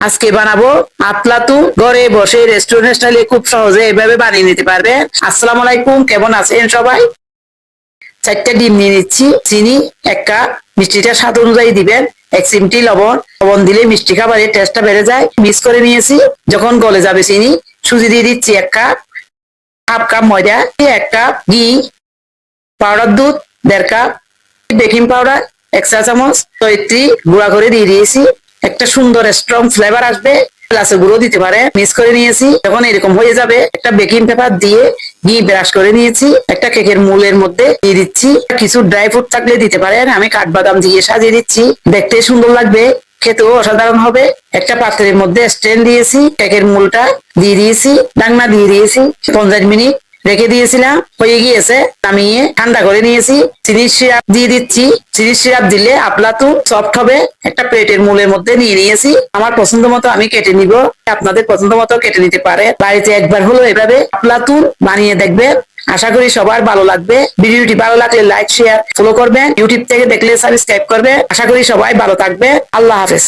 আজকে বানাবো আফলাতুন। ঘরে বসে রেস্টুরেন্ট স্টাইলে খুব সহজে এভাবে বানিয়ে নিতে পারবেন। আসসালামু আলাইকুম, কেমন আছেন সবাই? 4টা ডিম নিয়ে নিচ্ছি, চিনি 1 কাপ, মিষ্টিটা স্বাদ অনুযায়ী দিবেন, 1 চিমটি লবণ। লবণ দিলে মিষ্টি খাবারের টেস্টটা বেড়ে যায়। মিক্স করে নিয়েছি। যখন গলে যাবে চিনি, সুজি দিয়ে দিচ্ছি 1 কাপ, হাফ কাপ ময়দা, 1 কাপ ঘি, পাউডার দুধ 1.5 কাপ, বেকিং পাউডার 1 চা চামচ, জয়িত্রী গুঁড়া করে দিয়ে দিয়েছি। একটা সুন্দর স্ট্রং ফ্লেভার আসবে। এলাচের গুঁড়ো দিতে পারে। মিক্স করে নিয়েছি। যখন এরকম হয়ে যাবে, একটা বেকিং পেপার দিয়ে ঘি ব্রাশ করে নিয়েছি। একটা কেকের মোলের মধ্যে দিয়ে দিচ্ছি। কিছু ড্রাই ফ্রুট থাকলে দিতে পারেন, আমি কাঠবাদাম দিয়ে সাজিয়ে দিচ্ছি। দেখতে সুন্দর লাগবে, খেতেও অসাধারণ হবে। একটা পাত্রের মধ্যে স্ট্যান্ড দিয়েছি, কেকের মোলটা দিয়ে দিয়েছি, ঢাকনা দিয়ে দিয়েছি। 50 মিনিট রেখে দিয়েছিলাম, হয়ে গিয়েছে। নামিয়ে ঠান্ডা করে নিয়েছি। চিনির সিরাপ দিয়ে দিচ্ছি। চিনির সিরাপ দিলে আফলাতুন সফট হবে। একটা প্লেটের মূলের মধ্যে নিয়ে নিয়েছি। আমার পছন্দ মতো আমি কেটে নিব, আপনাদের পছন্দ মতো কেটে নিতে পারে। বাড়িতে একবার হলো এভাবে আফলাতুন বানিয়ে দেখবেন, আশা করি সবার ভালো লাগবে। ভিডিওটি ভালো লাগলে লাইক শেয়ার ফলো করবেন। ইউটিউব থেকে দেখলে সাবস্ক্রাইব করবে। আশা করি সবাই ভালো থাকবে। আল্লাহ হাফেজ।